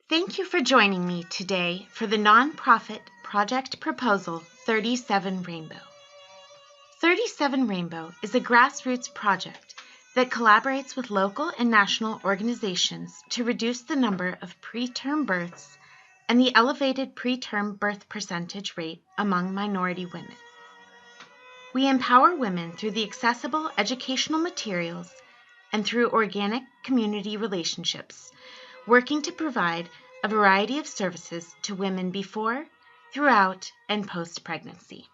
Thank you for joining me today for the nonprofit project proposal 37 Rainbow. 37 Rainbow is a grassroots project that collaborates with local and national organizations to reduce the number of preterm births and the elevated preterm birth percentage rate among minority women. We empower women through the accessible educational materials and through organic community relationships, working to provide a variety of services to women before, throughout, and post-pregnancy.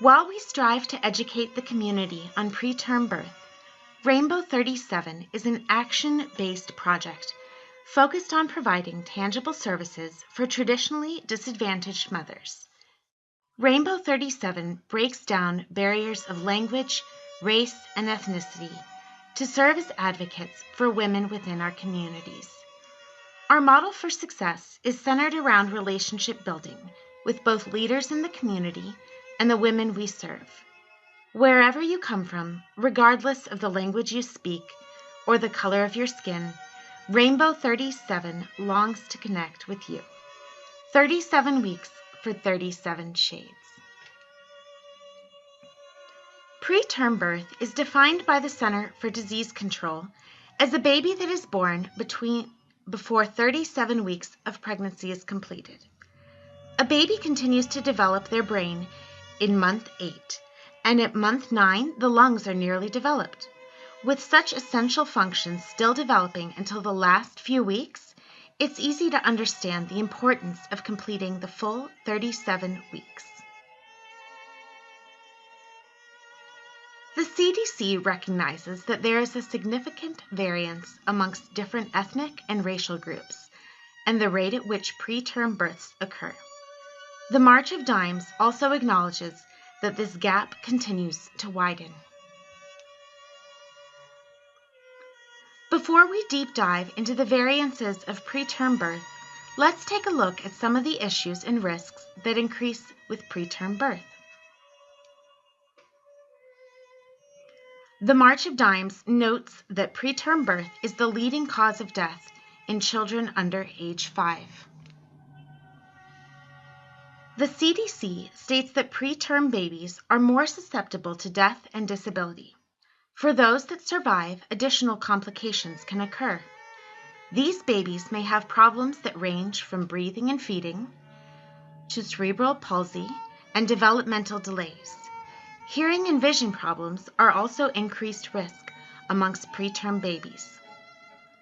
While we strive to educate the community on preterm birth, Rainbow 37 is an action-based project focused on providing tangible services for traditionally disadvantaged mothers. Rainbow 37 breaks down barriers of language, race, and ethnicity to serve as advocates for women within our communities. Our model for success is centered around relationship building with both leaders in the community and the women we serve. Wherever you come from, regardless of the language you speak or the color of your skin, Rainbow 37 longs to connect with you. 37 weeks for 37 shades. Preterm birth is defined by the Center for Disease Control as a baby that is born before 37 weeks of pregnancy is completed. A baby continues to develop their brain in month 8, and at month 9, the lungs are nearly developed. With such essential functions still developing until the last few weeks, it's easy to understand the importance of completing the full 37 weeks. The CDC recognizes that there is a significant variance amongst different ethnic and racial groups and the rate at which preterm births occur. The March of Dimes also acknowledges that this gap continues to widen. Before we deep dive into the variances of preterm birth, let's take a look at some of the issues and risks that increase with preterm birth. The March of Dimes notes that preterm birth is the leading cause of death in children under age 5. The CDC states that preterm babies are more susceptible to death and disability. For those that survive, additional complications can occur. These babies may have problems that range from breathing and feeding to cerebral palsy and developmental delays. Hearing and vision problems are also increased risk amongst preterm babies.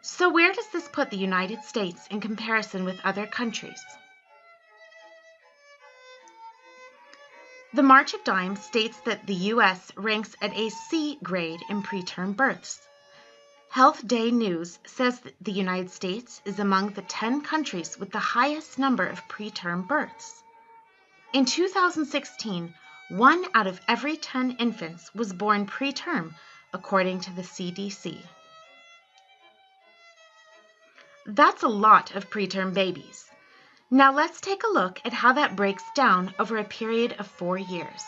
So where does this put the United States in comparison with other countries? The March of Dimes states that the U.S. ranks at a C grade in preterm births. Health Day News says that the United States is among the 10 countries with the highest number of preterm births. In 2016, 1 out of every 10 infants was born preterm, according to the CDC. That's a lot of preterm babies. Now let's take a look at how that breaks down over a period of 4 years.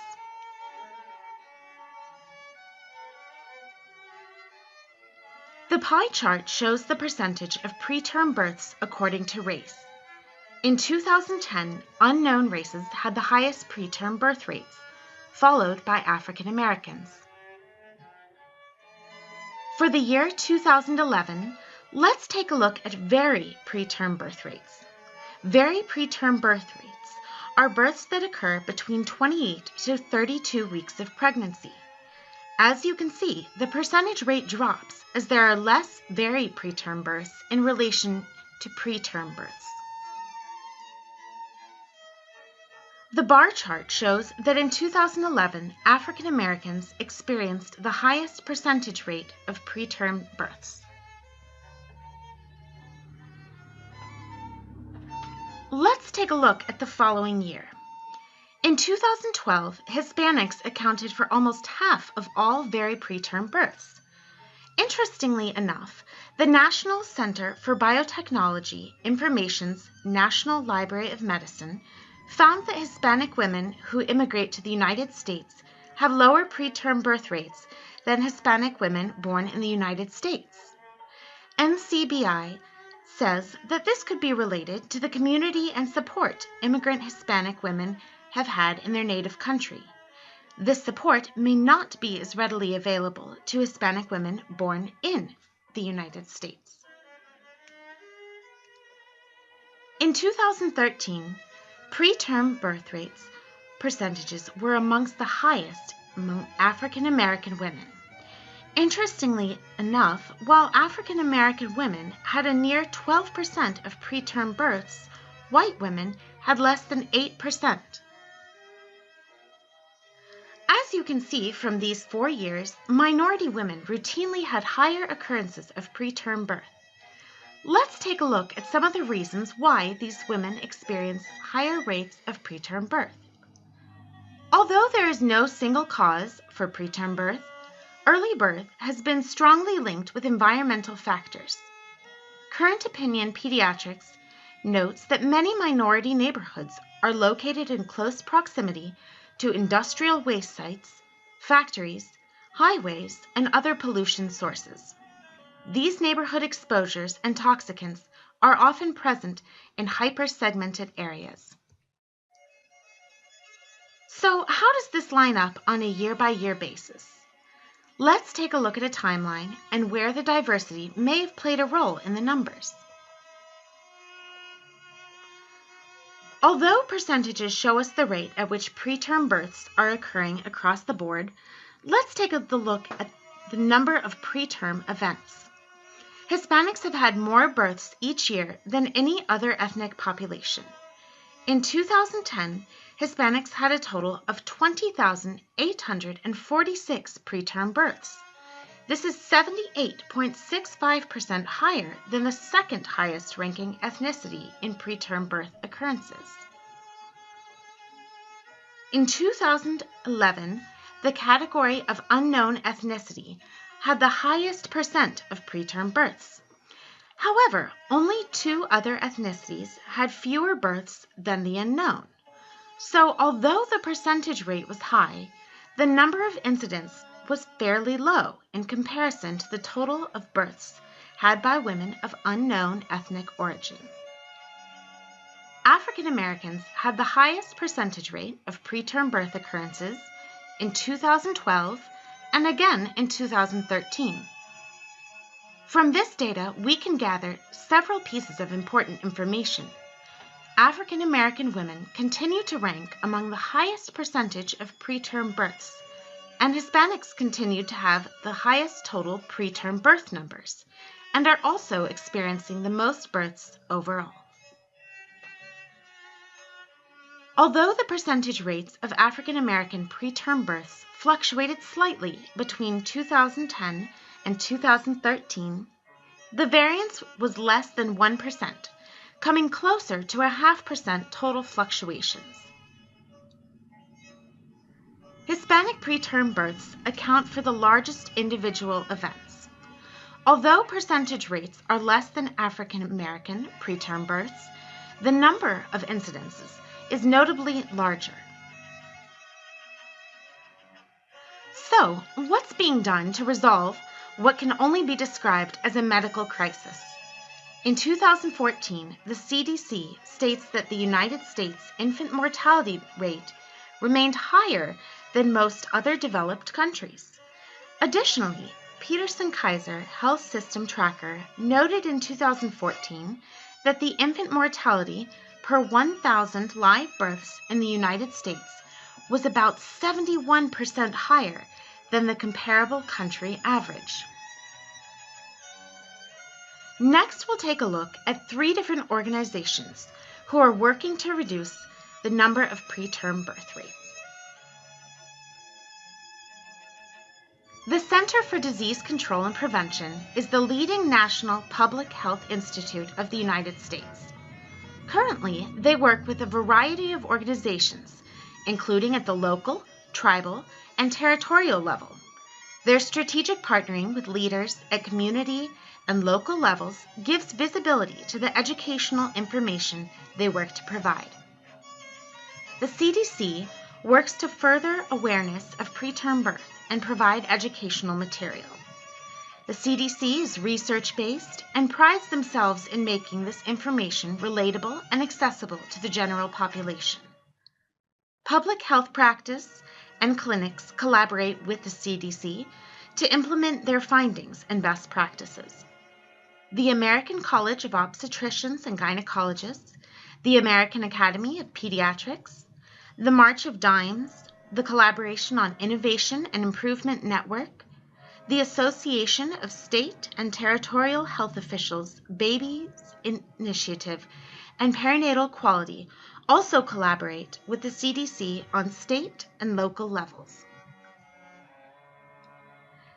The pie chart shows the percentage of preterm births according to race. In 2010, unknown races had the highest preterm birth rates, followed by African Americans. For the year 2011, let's take a look at very preterm birth rates. Very preterm birth rates are births that occur between 28 to 32 weeks of pregnancy. As you can see, the percentage rate drops as there are less very preterm births in relation to preterm births. The bar chart shows that in 2011, African Americans experienced the highest percentage rate of preterm births. Let's take a look at the following year. In 2012, Hispanics accounted for almost half of all very preterm births. Interestingly enough, the National Center for Biotechnology Information's National Library of Medicine found that Hispanic women who immigrate to the United States have lower preterm birth rates than Hispanic women born in the United States. NCBI says that this could be related to the community and support immigrant Hispanic women have had in their native country. This support may not be as readily available to Hispanic women born in the United States. In 2013, preterm birth rates percentages were amongst the highest among African American women. Interestingly enough, while African American women had a near 12% of preterm births, white women had less than 8%. As you can see from these 4 years, minority women routinely had higher occurrences of preterm birth. Let's take a look at some of the reasons why these women experience higher rates of preterm birth. Although there is no single cause for preterm birth, early birth has been strongly linked with environmental factors. Current Opinion Pediatrics notes that many minority neighborhoods are located in close proximity to industrial waste sites, factories, highways, and other pollution sources. These neighborhood exposures and toxicants are often present in hyper-segmented areas. So, how does this line up on a year-by-year basis? Let's take a look at a timeline and where the diversity may have played a role in the numbers. Although percentages show us the rate at which preterm births are occurring across the board, let's take a look at the number of preterm events. Hispanics have had more births each year than any other ethnic population. In 2010, Hispanics had a total of 20,846 preterm births. This is 78.65% higher than the second highest ranking ethnicity in preterm birth occurrences. In 2011, the category of unknown ethnicity had the highest percent of preterm births. However, only 2 other ethnicities had fewer births than the unknown. So, although the percentage rate was high, the number of incidents was fairly low in comparison to the total of births had by women of unknown ethnic origin. African Americans had the highest percentage rate of preterm birth occurrences in 2012 and again in 2013. From this data, we can gather several pieces of important information. African American women continue to rank among the highest percentage of preterm births, and Hispanics continue to have the highest total preterm birth numbers and are also experiencing the most births overall. Although the percentage rates of African American preterm births fluctuated slightly between 2010 and 2013, the variance was less than 1%, coming closer to a 0.5% total fluctuations. Hispanic preterm births account for the largest individual events. Although percentage rates are less than African American preterm births, the number of incidences is notably larger. So, what's being done to resolve what can only be described as a medical crisis? In 2014, the CDC states that the United States infant mortality rate remained higher than most other developed countries. Additionally, Peterson Kaiser Health System Tracker noted in 2014 that the infant mortality per 1,000 live births in the United States was about 71% higher than the comparable country average. Next, we'll take a look at 3 different organizations who are working to reduce the number of preterm birth rates. The Center for Disease Control and Prevention is the leading national public health institute of the United States. Currently, they work with a variety of organizations, including at the local, tribal, and territorial level. Their strategic partnering with leaders at community and local levels gives visibility to the educational information they work to provide. The CDC works to further awareness of preterm birth and provide educational material. The CDC is research-based and prides themselves in making this information relatable and accessible to the general population. Public health practice and clinics collaborate with the CDC to implement their findings and best practices. The American College of Obstetricians and Gynecologists, the American Academy of Pediatrics, the March of Dimes, the Collaboration on Innovation and Improvement Network, the Association of State and Territorial Health Officials Babies Initiative, and Perinatal Quality also collaborate with the CDC on state and local levels.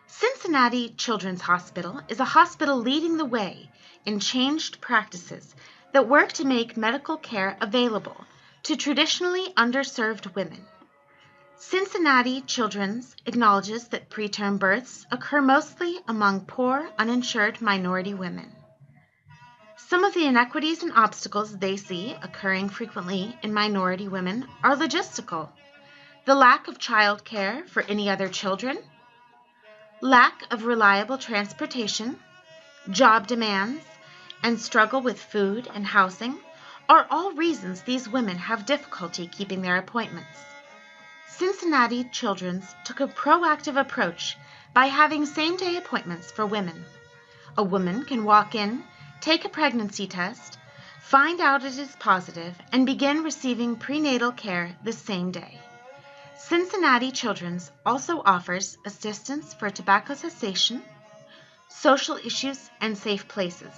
Cincinnati Children's Hospital is a hospital leading the way in changed practices that work to make medical care available to traditionally underserved women. Cincinnati Children's acknowledges that preterm births occur mostly among poor, uninsured minority women. Some of the inequities and obstacles they see occurring frequently in minority women are logistical: the lack of child care for any other children, lack of reliable transportation, job demands, and struggle with food and housing are all reasons these women have difficulty keeping their appointments. Cincinnati Children's took a proactive approach by having same-day appointments for women. A woman can walk in, take a pregnancy test, find out it is positive, and begin receiving prenatal care the same day. Cincinnati Children's also offers assistance for tobacco cessation, social issues, and safe places.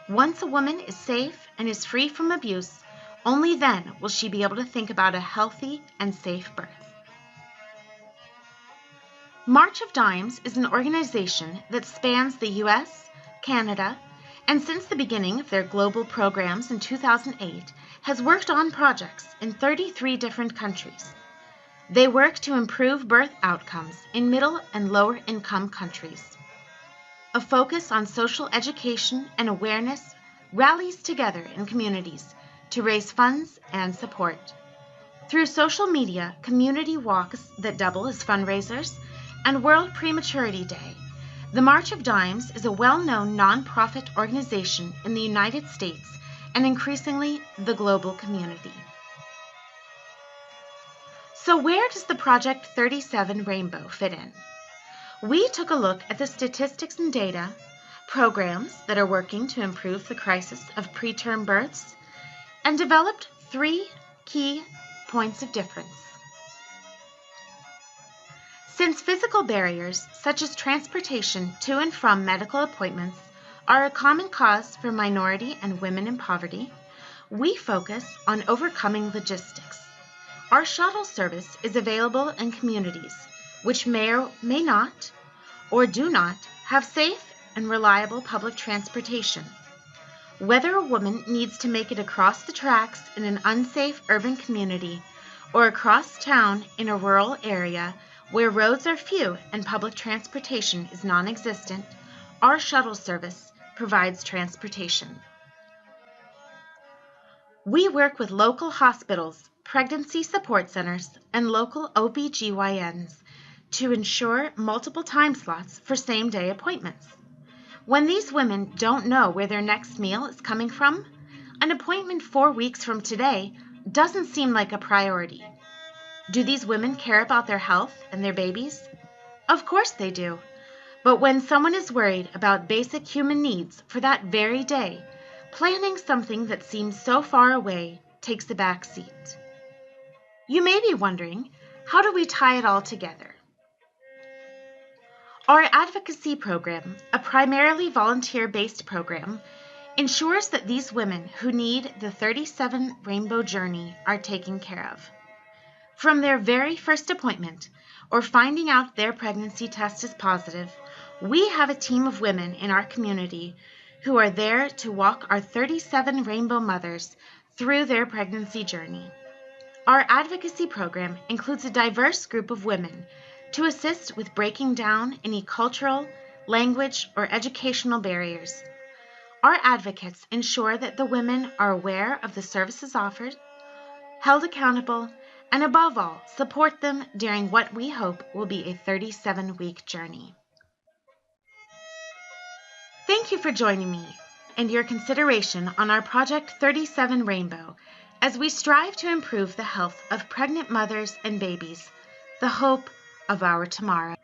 Once a woman is safe and is free from abuse, only then will she be able to think about a healthy and safe birth. March of Dimes is an organization that spans the U.S., Canada, and since the beginning of their global programs in 2008, has worked on projects in 33 different countries. They work to improve birth outcomes in middle and lower income countries. A focus on social education and awareness rallies together in communities to raise funds and support. Through social media, community walks that double as fundraisers, and World Prematurity Day, the March of Dimes is a well-known nonprofit organization in the United States and increasingly the global community. So where does the Project 37 Rainbow fit in? We took a look at the statistics and data, programs that are working to improve the crisis of preterm births, and developed 3 key points of difference. Since physical barriers, such as transportation to and from medical appointments, are a common cause for minority and women in poverty, we focus on overcoming logistics. Our shuttle service is available in communities which may or may not, or do not, have safe and reliable public transportation. Whether a woman needs to make it across the tracks in an unsafe urban community or across town in a rural area where roads are few and public transportation is non-existent, our shuttle service provides transportation. We work with local hospitals, pregnancy support centers, and local OB/GYNs to ensure multiple time slots for same-day appointments. When these women don't know where their next meal is coming from, an appointment 4 weeks from today doesn't seem like a priority. Do these women care about their health and their babies? Of course they do. But when someone is worried about basic human needs for that very day, planning something that seems so far away takes the back seat. You may be wondering, how do we tie it all together? Our advocacy program, a primarily volunteer-based program, ensures that these women who need the 37 Rainbow Journey are taken care of. From their very first appointment or finding out their pregnancy test is positive, we have a team of women in our community who are there to walk our 37 Rainbow mothers through their pregnancy journey. Our advocacy program includes a diverse group of women to assist with breaking down any cultural, language, or educational barriers. Our advocates ensure that the women are aware of the services offered, held accountable, and above all, support them during what we hope will be a 37-week journey. Thank you for joining me and your consideration on our Project 37 Rainbow as we strive to improve the health of pregnant mothers and babies, the hope of our tomorrow.